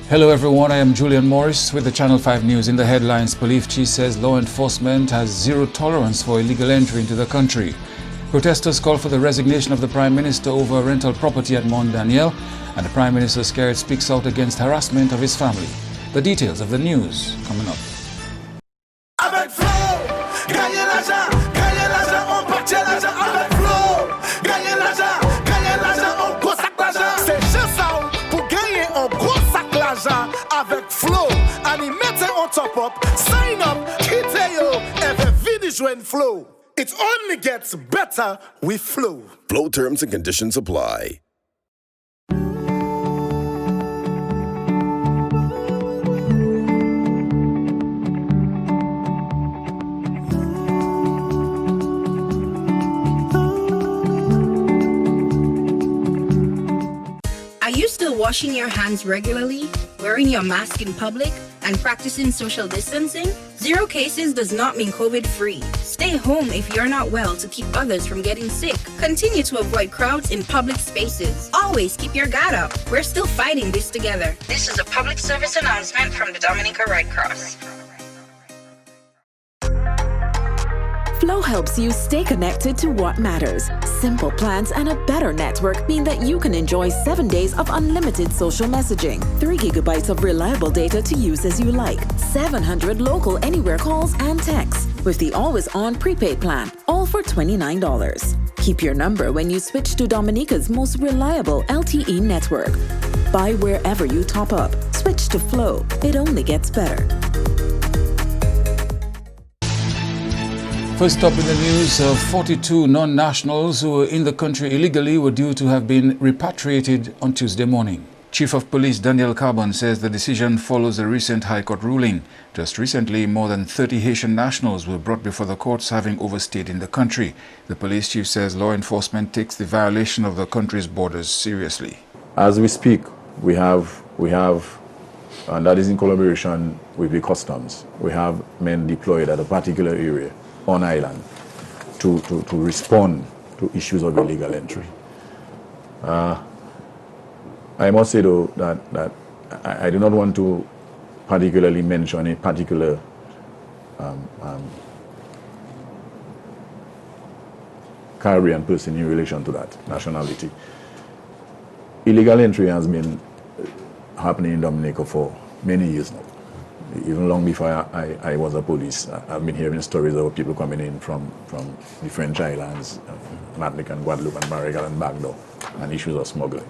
Hello everyone, I am Julian Morris with the Channel 5 News. In the headlines, police chief says law enforcement has zero tolerance for illegal entry into the country. Protesters call for the resignation of the Prime Minister over rental property at Mont Daniel, and the Prime Minister scared speaks out against harassment of his family. The details of the news coming up. Avec flow, animé on top up, sign up, quittez yo, every video join flow. It only gets better with flow. Flow terms and conditions apply. Are you still washing your hands regularly, wearing your mask in public, and practicing social distancing? Zero cases does not mean COVID-free. Stay home if you're not well to keep others from getting sick. Continue to avoid crowds in public spaces. Always keep your guard up. We're still fighting this together. This is a public service announcement from the Dominica Red Cross. Flow helps you stay connected to what matters. Simple plans and a better network mean that you can enjoy 7 days of unlimited social messaging, 3 gigabytes of reliable data to use as you like, 700 local anywhere calls and texts with the always-on prepaid plan, all for $29. Keep your number when you switch to Dominica's most reliable LTE network. Buy wherever you top up. Switch to Flow. It only gets better. First up in the news, 42 non-nationals who were in the country illegally were due to have been repatriated on Tuesday morning. Chief of Police Daniel Carbon says the decision follows a recent High Court ruling. Just recently, more than 30 Haitian nationals were brought before the courts having overstayed in the country. The police chief says law enforcement takes the violation of the country's borders seriously. As we speak, we have, and that is in collaboration with the customs, we have men deployed at a particular area on island to respond to issues of illegal entry. I must say though that I do not want to particularly mention a particular Caribbean person in relation to that nationality. Illegal entry has been happening in Dominica for many years now. Even long before I was a police, I've been hearing stories of people coming in from the French islands, Martinique and Guadeloupe and Marigal and Bagdo, and issues of smuggling.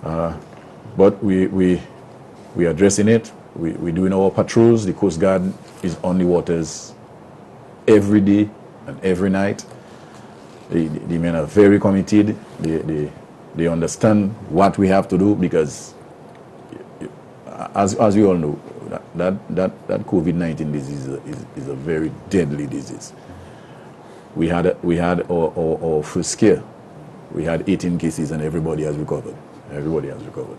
But we're addressing it. We're doing our patrols. The Coast Guard is on the waters every day and every night. The men are very committed. They understand what we have to do because, as we all know, that COVID-19 disease is a very deadly disease. We had our first scare. We had 18 cases and everybody has recovered. Everybody has recovered.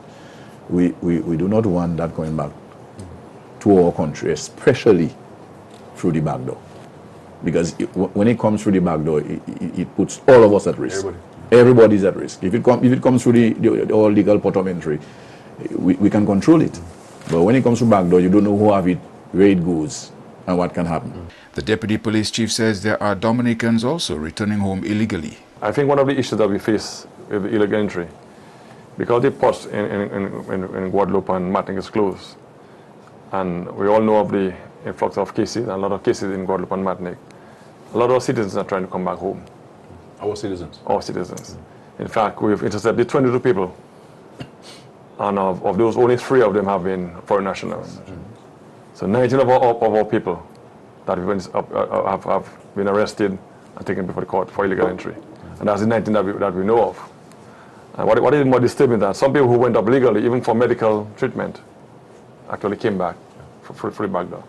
We do not want that coming back to our country, especially through the back door. Because when it comes through the back door, it puts all of us at risk. Everybody's at risk. If it comes through our legal port of entry, we can control it. But when it comes to back door, you don't know who have it, where it goes, and what can happen. The deputy police chief says there are Dominicans also returning home illegally. I think one of the issues that we face with the illegal entry, because the ports in Guadeloupe and Martinique is closed, and we all know of the influx of cases, and a lot of cases in Guadeloupe and Martinique, a lot of our citizens are trying to come back home. Our citizens? Our citizens. In fact, we've intercepted 22 people. And of those, only 3 of them have been foreign nationals. So 19 of our people that have been arrested and taken before the court for illegal entry. And that's the 19 that we know of. And what is more disturbing that some people who went up legally, even for medical treatment, actually came back for the back door.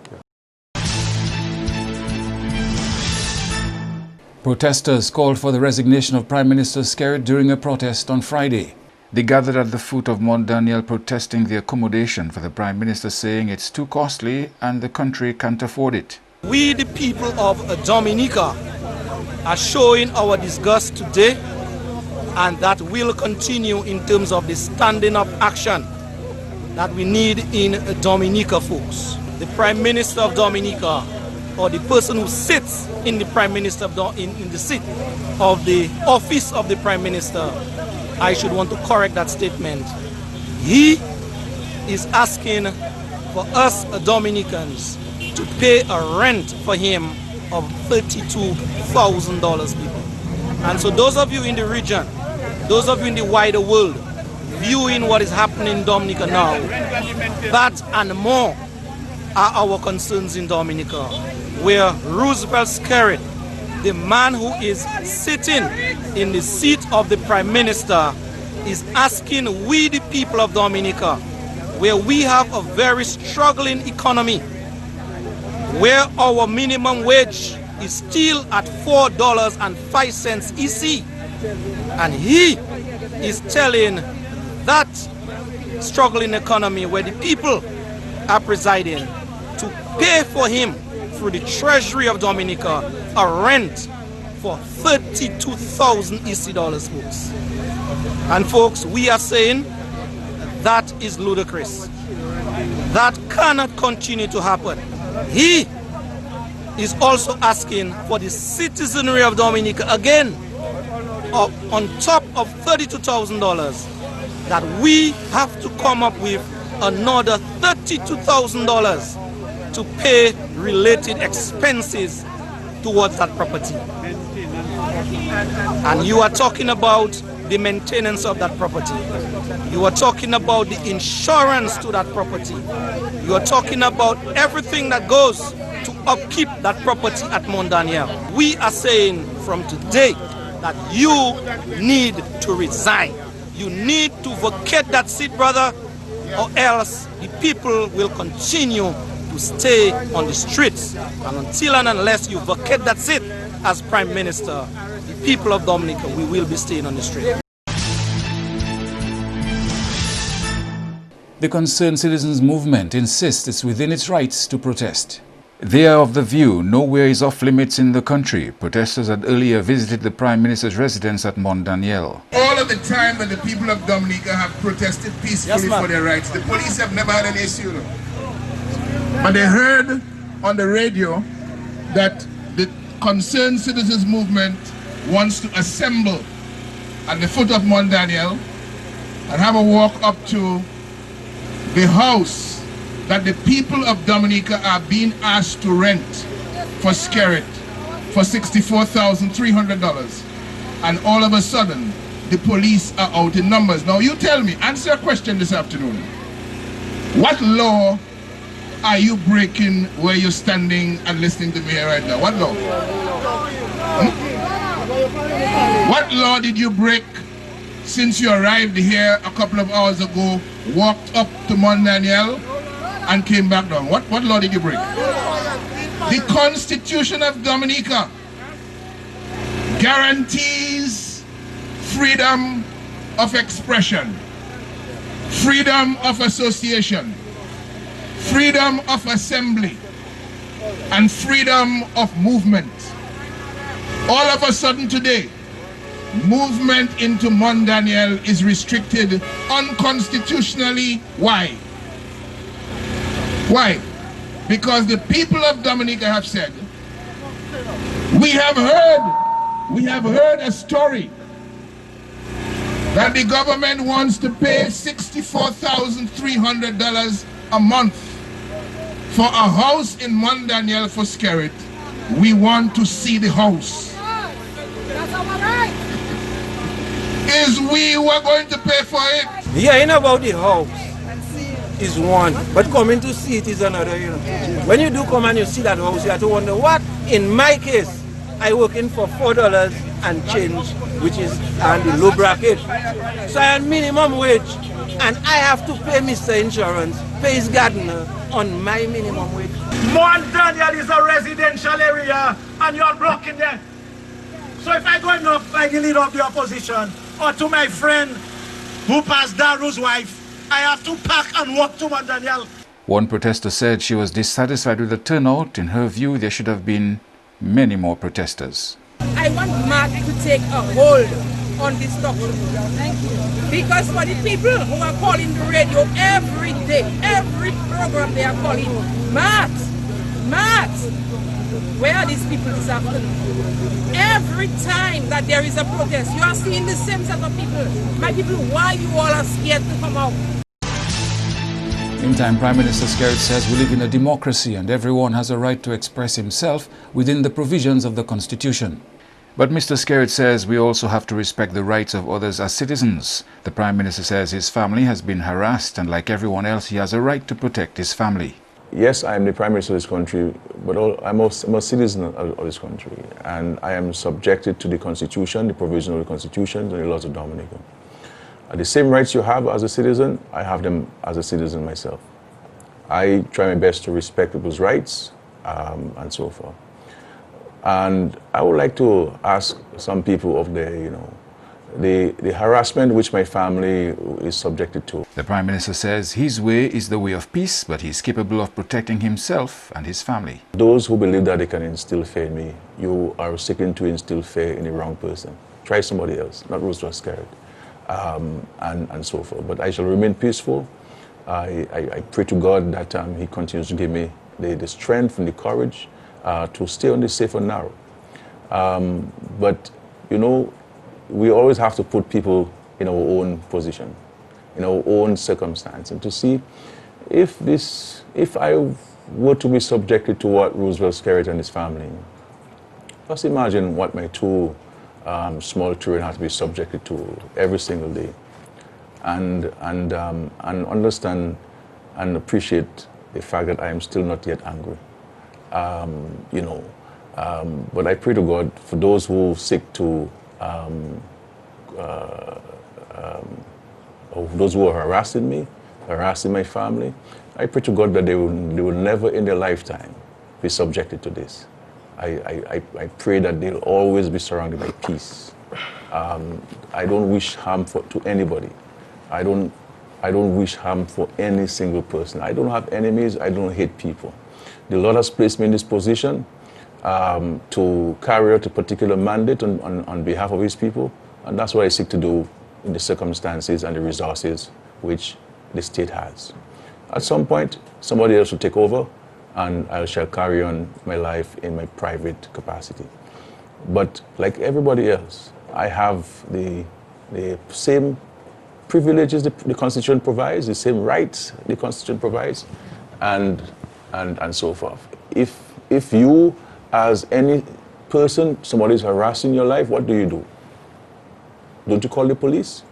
Protesters called for the resignation of Prime Minister Skerrit during a protest on Friday. They gathered at the foot of Mont Daniel protesting the accommodation for the Prime Minister, saying it's too costly and the country can't afford it. We, the people of Dominica, are showing our disgust today, and that will continue in terms of the standing up action that we need in Dominica, folks. The Prime Minister of Dominica, or the person who sits in the Prime Minister in the seat of the office of the Prime Minister, I should want to correct that statement. He is asking for us Dominicans to pay a rent for him of $32,000, people. And so those of you in the region, those of you in the wider world, viewing what is happening in Dominica now, that and more are our concerns in Dominica, where Roosevelt Skerrit, the man who is sitting in the seat of the Prime Minister, is asking we, the people of Dominica, where we have a very struggling economy, where our minimum wage is still at $4.05 EC, and he is telling that struggling economy where the people are presiding to pay for him through the Treasury of Dominica a rent for 32,000 EC dollars, folks. And folks, we are saying that is ludicrous. That cannot continue to happen. He is also asking for the citizenry of Dominica again, on top of $32,000, that we have to come up with another $32,000 to pay related expenses towards that property. And you are talking about the maintenance of that property. You are talking about the insurance to that property. You are talking about everything that goes to upkeep that property at Mount Daniel. We are saying from today that you need to resign. You need to vacate that seat, brother, or else the people will continue to stay on the streets. And until and unless you vacate that seat as Prime Minister, the people of Dominica, we will be staying on the street. The Concerned Citizens Movement insists it's within its rights to protest. They are of the view nowhere is off limits in the country. Protesters had earlier visited the Prime Minister's residence at Mount Daniel. All of the time that the people of Dominica have protested peacefully for their rights, the police have never had an issue. But they heard on the radio that the Concerned Citizens Movement wants to assemble at the foot of Mount Daniel and have a walk up to the house that the people of Dominica are being asked to rent for Skerrit for $64,300. And all of a sudden, the police are out in numbers. Now you tell me, answer a question this afternoon. What law are you breaking where you're standing and listening to me here right now? What law? What law did you break since you arrived here a couple of hours ago, walked up to Mount Daniel, and came back down? What law did you break? The Constitution of Dominica guarantees freedom of expression, freedom of association, freedom of assembly, and freedom of movement. All of a sudden today, movement into Mount Daniel is restricted unconstitutionally. Why? Why? Because the people of Dominica have said, we have heard a story that the government wants to pay $64,300 a month for a house in Mount Daniel for Skerrit. We want to see the house. That's our right. Is we were going to pay for it? Hearing about the house is one, but coming to see it is another, you know. When you do come and you see that house, you have to wonder what. In my case, I working for $4 and change, which is on the low bracket. So I am minimum wage, and I have to pay Mr. Insurance, pay his gardener on my minimum wage. Mount Daniel is a residential area, and you are blocking them. So if I go enough by the leader of the opposition, or to my friend who passed Daru's wife, I have to pack and walk to Mount Daniel. One protester said she was dissatisfied with the turnout. In her view, there should have been many more protesters. I want Mark to take a hold on this topic. Thank you. Because for the people who are calling the radio every day, every program they are calling, Matt, where are these people this afternoon? Every time that there is a protest, you are seeing the same set of people. My people, why you all are scared to come out? Meantime, Prime Minister Skerrit says we live in a democracy and everyone has a right to express himself within the provisions of the Constitution. But Mr. Skerrit says we also have to respect the rights of others as citizens. The Prime Minister says his family has been harassed and like everyone else, he has a right to protect his family. Yes, I am the Prime Minister of this country, but I'm a citizen of this country, and I am subjected to the Constitution, the provision of the Constitution, and the laws of Dominica. The same rights you have as a citizen, I have them as a citizen myself. I try my best to respect people's rights and so forth. And I would like to ask some people of the harassment which my family is subjected to. The Prime Minister says his way is the way of peace, but he's capable of protecting himself and his family. Those who believe that they can instill fear in me, you are seeking to instill fear in the wrong person. Try somebody else, not Roosevelt Skerrit, and so forth. But I shall remain peaceful. I pray to God that he continues to give me the strength and the courage to stay on the safe and narrow. But, we always have to put people in our own position, in our own circumstance, and to see if I were to be subjected to what Roosevelt Skerrit and his family, just imagine what my two small children have to be subjected to every single day, and understand and appreciate the fact that I am still not yet angry. But I pray to God for those who seek to those who are harassing me, harassing my family. I pray to God that they will never in their lifetime be subjected to this. I pray that they'll always be surrounded by peace. I don't wish harm to anybody. I don't wish harm for any single person. I don't have enemies. I don't hate people. The Lord has placed me in this position to carry out a particular mandate on behalf of his people, and that's what I seek to do in the circumstances and the resources which the state has. At some point, somebody else will take over, and I shall carry on my life in my private capacity. But like everybody else, I have the same privileges the Constitution provides, the same rights the Constitution provides, and so forth. If you, as any person, somebody is harassing your life, what do? Don't you call the police?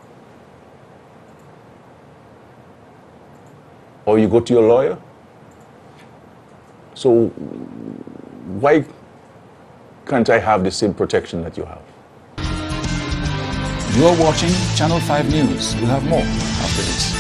Or you go to your lawyer? So why can't I have the same protection that you have? You are watching Channel 5 News. We'll have more after this.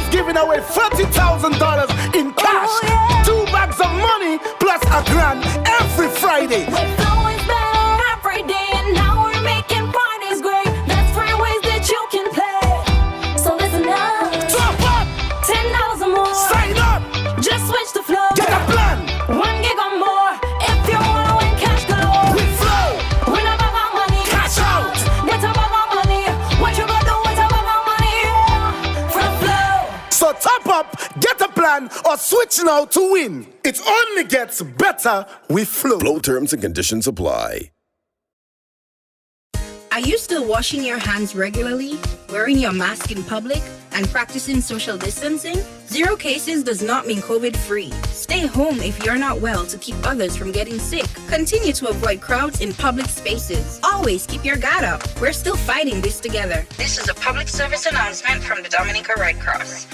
Giving away $30,000 in cash, 2 bags of money plus a grand every Friday. We're flowing better every day, and now we're making Fridays great. That's 3 ways that you can play. So listen up. Top up. $10 or more. Sign up. Just switch the flow. Get a plan. 1 gig or more. If you wanna win cash galore. We flow. Win a bag of money. Cash out. Get a bag of money. What you gonna do with a bag of money? From flow. So top up, get a plan, or switch now to win. It only gets better with Flow. Flow terms and conditions apply. Are you still washing your hands regularly, wearing your mask in public, and practicing social distancing? 0 cases does not mean COVID-free. Stay home if you're not well to keep others from getting sick. Continue to avoid crowds in public spaces. Always keep your guard up. We're still fighting this together. This is a public service announcement from the Dominica Red Cross.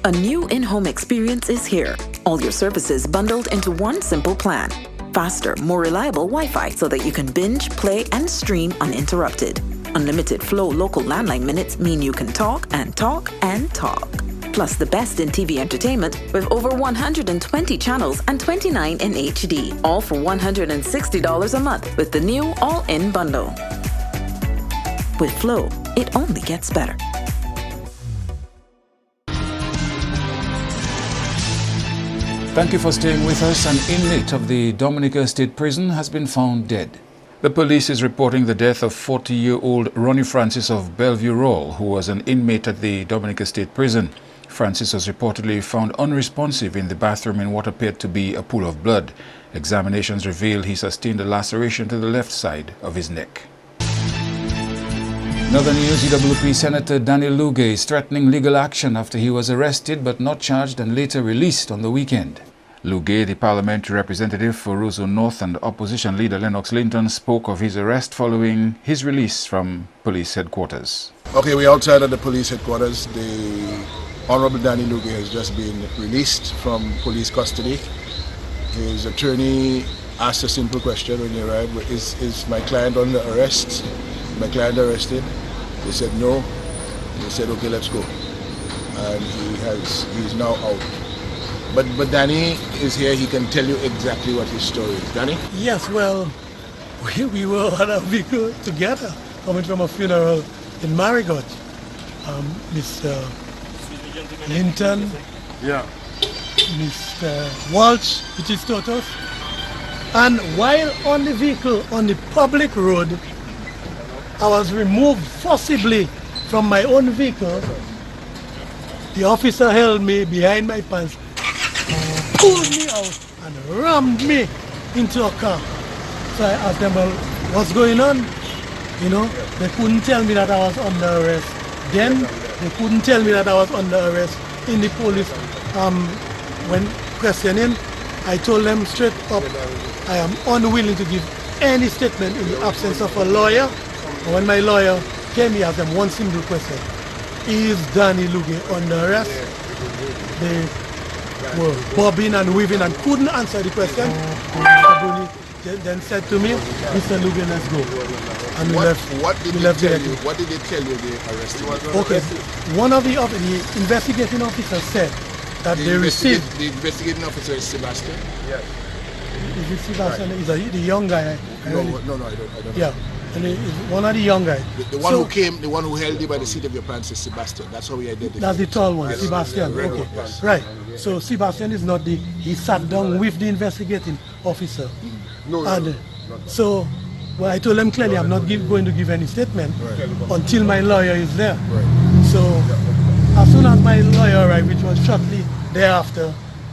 A new in-home experience is here. All your services bundled into one simple plan. Faster, more reliable Wi-Fi so that you can binge, play, and stream uninterrupted. Unlimited Flow local landline minutes mean you can talk and talk and talk. Plus the best in TV entertainment with over 120 channels and 29 in HD. All for $160 a month with the new all-in bundle. With Flow, it only gets better. Thank you for staying with us. An inmate of the Dominica State Prison has been found dead. The police is reporting the death of 40-year-old Ronnie Francis of Bellevue Roll, who was an inmate at the Dominica State Prison. Francis was reportedly found unresponsive in the bathroom in what appeared to be a pool of blood. Examinations revealed he sustained a laceration to the left side of his neck. In other news, EWP Senator Daniel Lugay is threatening legal action after he was arrested but not charged and later released on the weekend. Lugay, the parliamentary representative for Roseau North, and opposition leader Lennox Linton spoke of his arrest following his release from police headquarters. Okay, we're outside of the police headquarters. The Honorable Danny Lugay has just been released from police custody. His attorney asked a simple question when he arrived: is my client under arrest? My client arrested? They said no. They said, okay, let's go. And he's now out. But Danny is here. He can tell you exactly what his story is. Danny? Yes, well, we were on a vehicle together, coming from a funeral in Marigot. Mr. Linton, yeah, Mr. Walsh, which is Totos. And while on the vehicle, on the public road, I was removed forcibly from my own vehicle. The officer held me behind my pants, pulled me out and rammed me into a car. So I asked them, well, what's going on? You know, they couldn't tell me that I was under arrest. Then they couldn't tell me that I was under arrest in the police. When questioning, I told them straight up, I am unwilling to give any statement in the absence of a lawyer. And when my lawyer came, he asked them one simple question: is Danny Lugay under arrest? They were bobbing and weaving and couldn't answer the question. Mr. Bruni then said to me, Mr. Lugay, let's go. And we left. What did they tell you they arrested you? Okay, one of the investigating officers said that they received... The investigating officer is Sebastian? Yes. Is it Sebastian? Right. He's the young guy. No, I don't. Yeah. And he's one of the young guys. The one who came, the one who held you by the seat of your pants is Sebastian. That's how we identify. That's the tall one, yes. Sebastian. Yeah, okay, yes. Right. So Sebastian is not he sat down with the investigating officer. And so, well, I told him clearly I'm not going to give any statement until my lawyer is there. Right. So, as soon as my lawyer arrived, which was shortly thereafter,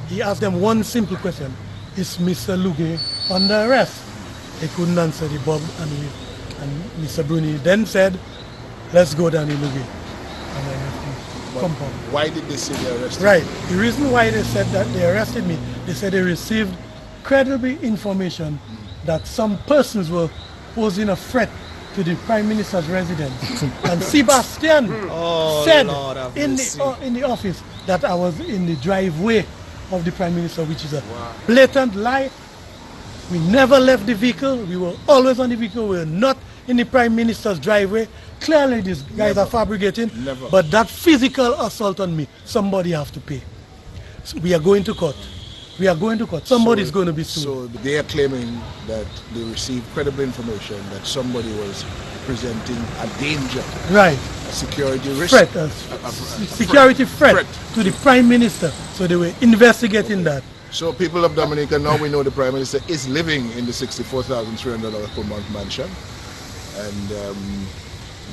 he asked them one simple question: is Mr. Lugay under arrest? They couldn't answer the Bob and Mr. Bruni then said, let's go down in Lugay. And I left the compound. Why did they say they arrested you? Right. The reason why they said that they arrested me, they said they received credible information that some persons were posing a threat to the Prime Minister's residence. And Sebastian said in the office that I was in the driveway of the Prime Minister, which is a blatant lie. We never left the vehicle. We were always on the vehicle. We were not in the Prime Minister's driveway. Clearly these guys are fabricating. But that physical assault on me, somebody have to pay. So we are going to court. We are going to court. Somebody is going to be sued. So they are claiming that they received credible information that somebody was presenting a danger. Right. A security risk. Threat. Security threat to the Prime Minister. So they were investigating that. So people of Dominica, now we know the Prime Minister is living in the $64,300 per month mansion. And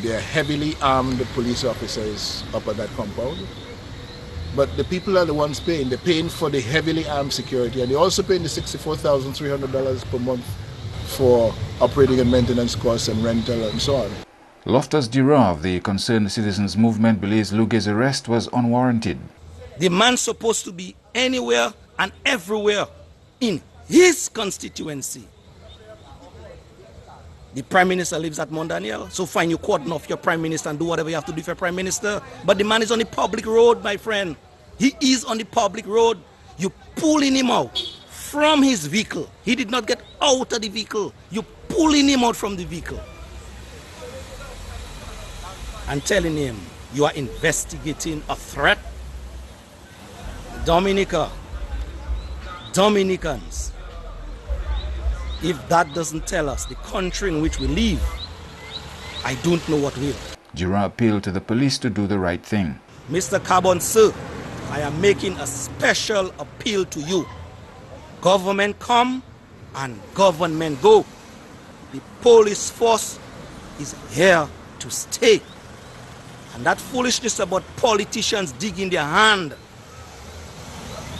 there are heavily armed police officers up at that compound. But the people are the ones paying. They're paying for the heavily armed security, and they're also paying the $64,300 per month for operating and maintenance costs and rental and so on. Loftus Dura of the Concerned Citizens Movement believes Lugay's arrest was unwarranted. The man's supposed to be anywhere and everywhere in his constituency. The Prime Minister lives at Mount Daniel, so fine, you cordon off your Prime Minister and do whatever you have to do for your Prime Minister. But the man is on the public road, my friend. He is on the public road. You pulling him out from his vehicle. He did not get out of the vehicle. You pulling him out from the vehicle and telling him you are investigating a threat. Dominicans, if that doesn't tell us the country in which we live, I don't know what will. Dura appealed to the police to do the right thing. Mr. Carbon, sir, I am making a special appeal to you. Government come and government go. The police force is here to stay. And that foolishness about politicians digging their hand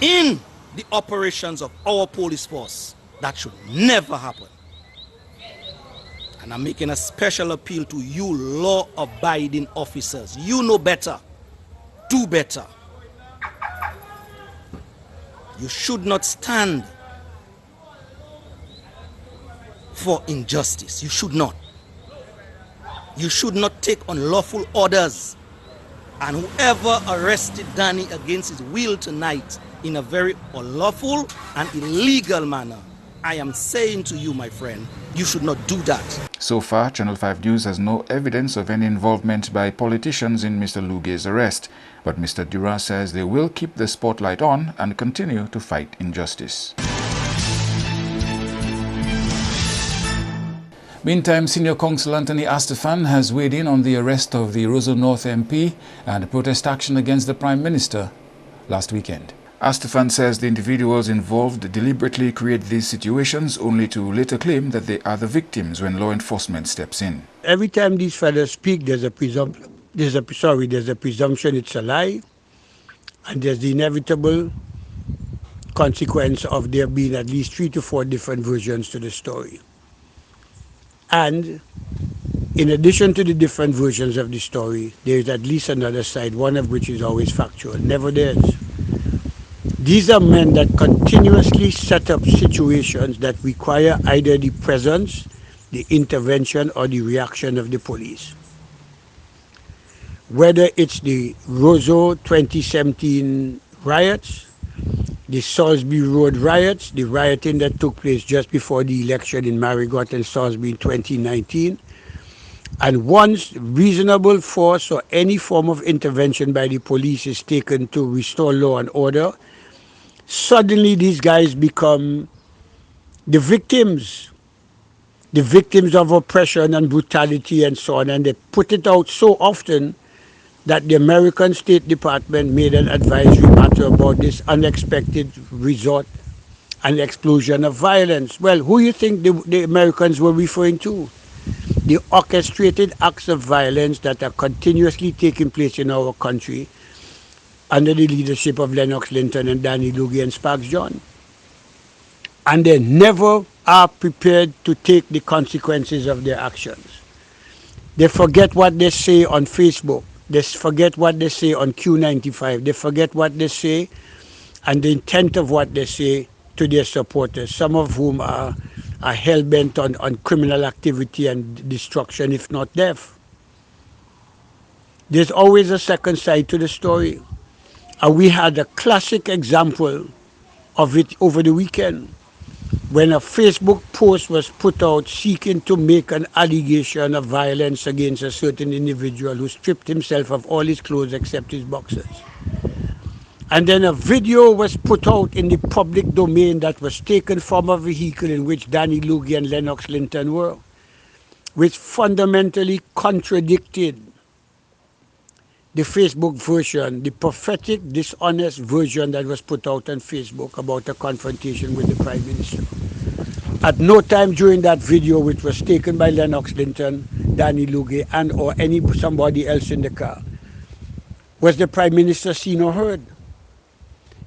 in the operations of our police force, that should never happen. And I'm making a special appeal to you law-abiding officers. You know better. Do better. You should not stand for injustice. You should not. You should not take unlawful orders. And whoever arrested Danny against his will tonight in a very unlawful and illegal manner, I am saying to you, my friend, you should not do that. So far, Channel 5 News has no evidence of any involvement by politicians in Mr. Luge's arrest. But Mr. Dura says they will keep the spotlight on and continue to fight injustice. Meantime, Senior Counsel Anthony Astafan has weighed in on the arrest of the Roseau North MP and protest action against the Prime Minister last weekend. Astafan says the individuals involved deliberately create these situations only to later claim that they are the victims when law enforcement steps in. Every time these fellows speak, there's a presumption it's a lie, and there's the inevitable consequence of there being at least 3 to 4 different versions to the story. And in addition to the different versions of the story, there is at least another side, one of which is always factual. Never there is. These are men that continuously set up situations that require either the presence, the intervention, or the reaction of the police. Whether it's the Roseau 2017 riots, the Salisbury Road riots, the rioting that took place just before the election in Marigot and Salisbury in 2019, and once reasonable force or any form of intervention by the police is taken to restore law and order, suddenly these guys become the victims of oppression and brutality and so on, and they put it out so often that the American State Department made an advisory matter about this unexpected resort and explosion of violence. Well, who do you think the Americans were referring to? The orchestrated acts of violence that are continuously taking place in our country under the leadership of Lennox Linton and Danny Luge and Sparks John. And they never are prepared to take the consequences of their actions. They forget what they say on Facebook. They forget what they say on Q95. They forget what they say and the intent of what they say to their supporters, some of whom are hell-bent on criminal activity and destruction, if not death. There's always a second side to the story. And we had a classic example of it over the weekend when a Facebook post was put out seeking to make an allegation of violence against a certain individual who stripped himself of all his clothes except his boxers. And then a video was put out in the public domain that was taken from a vehicle in which Danny Luge and Lennox Linton were, which fundamentally contradicted the Facebook version, the prophetic, dishonest version that was put out on Facebook about a confrontation with the Prime Minister. At no time during that video, which was taken by Lennox Linton, Danny Luge, and or somebody else in the car, was the Prime Minister seen or heard.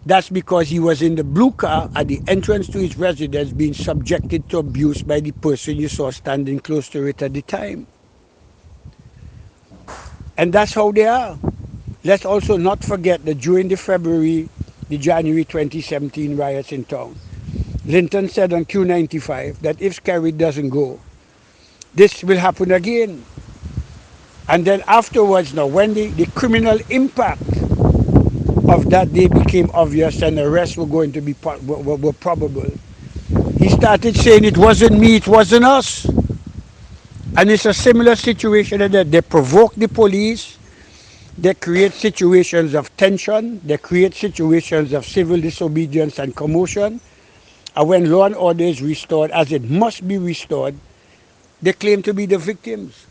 That's because he was in the blue car at the entrance to his residence being subjected to abuse by the person you saw standing close to it at the time. And that's how they are. Let's also not forget that during the January 2017 riots in town, Linton said on Q95 that if Kerry doesn't go, this will happen again. And then afterwards, now, when the criminal impact of that day became obvious and arrests were going to be were probable, he started saying it wasn't me, it wasn't us. And it's a similar situation that they provoke the police, they create situations of tension, they create situations of civil disobedience and commotion, and when law and order is restored, as it must be restored, they claim to be the victims.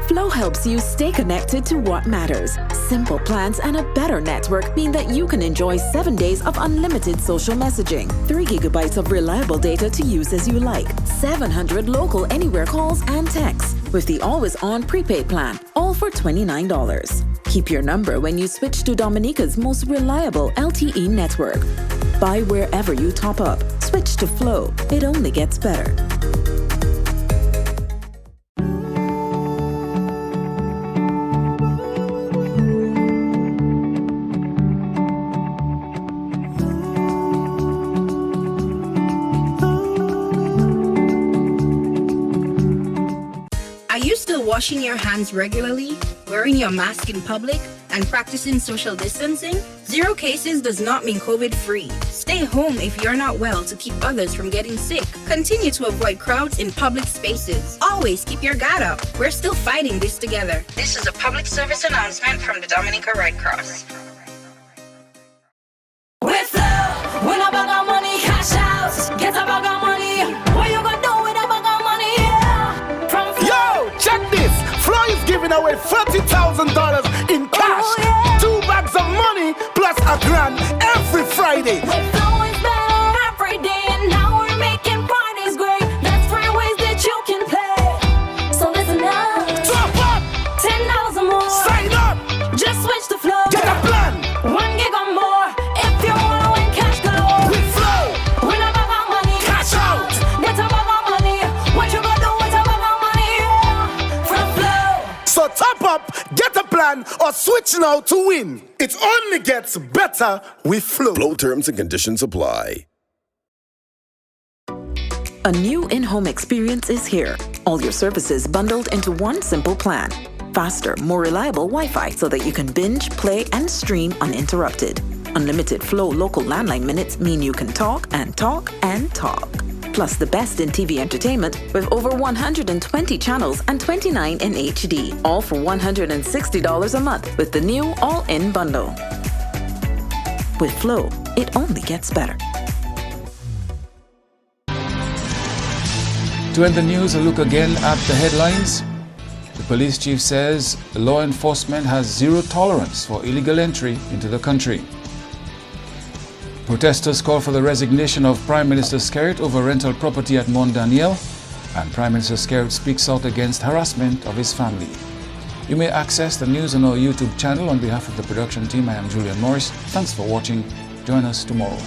Flow helps you stay connected to what matters. Simple plans and a better network mean that you can enjoy 7 days of unlimited social messaging, 3 gigabytes of reliable data to use as you like, 700 local anywhere calls and texts, with the always-on prepaid plan, all for $29. Keep your number when you switch to Dominica's most reliable LTE network. Buy wherever you top up. Switch to Flow. It only gets better. Are you still washing your hands regularly, wearing your mask in public, and practicing social distancing? 0 cases does not mean COVID-free. Stay home if you're not well to keep others from getting sick. Continue to avoid crowds in public spaces. Always keep your guard up. We're still fighting this together. This is a public service announcement from the Dominica Red Cross. With Flow, win a bag of money, cash out, get a bag of money. What you gonna do with a bag of money? Yeah. From Flow. Yo, check this. Flow is giving away $30,000 in cash. Oh, yeah. 2 bags of money plus $1,000 every Friday. With Flow is better every day, and now we're making parties great. That's 3 ways that you can play. So listen up. Top up. $10 or more. Sign up. Just switch to Flow. Get a plan. 1 gig or more. If you wanna win cash galore. With Flow. Win a bag of money. Cash out. Get a bag of money. What you gonna do with a bag of money? Yeah. From Flow. So top up, get a plan, or switch now to win. It only gets better with Flow. Flow terms and conditions apply. A new in-home experience is here. All your services bundled into one simple plan. Faster, more reliable Wi-Fi so that you can binge, play, and stream uninterrupted. Unlimited Flow local landline minutes mean you can talk and talk and talk. Plus the best in TV entertainment with over 120 channels and 29 in HD. All for $160 a month with the new all-in bundle. With Flow, it only gets better. To end the news, a look again at the headlines. The police chief says law enforcement has zero tolerance for illegal entry into the country. Protesters call for the resignation of Prime Minister Skerrit over rental property at Mont Daniel, and Prime Minister Skerrit speaks out against harassment of his family. You may access the news on our YouTube channel. On behalf of the production team, I am Julian Morris. Thanks for watching. Join us tomorrow.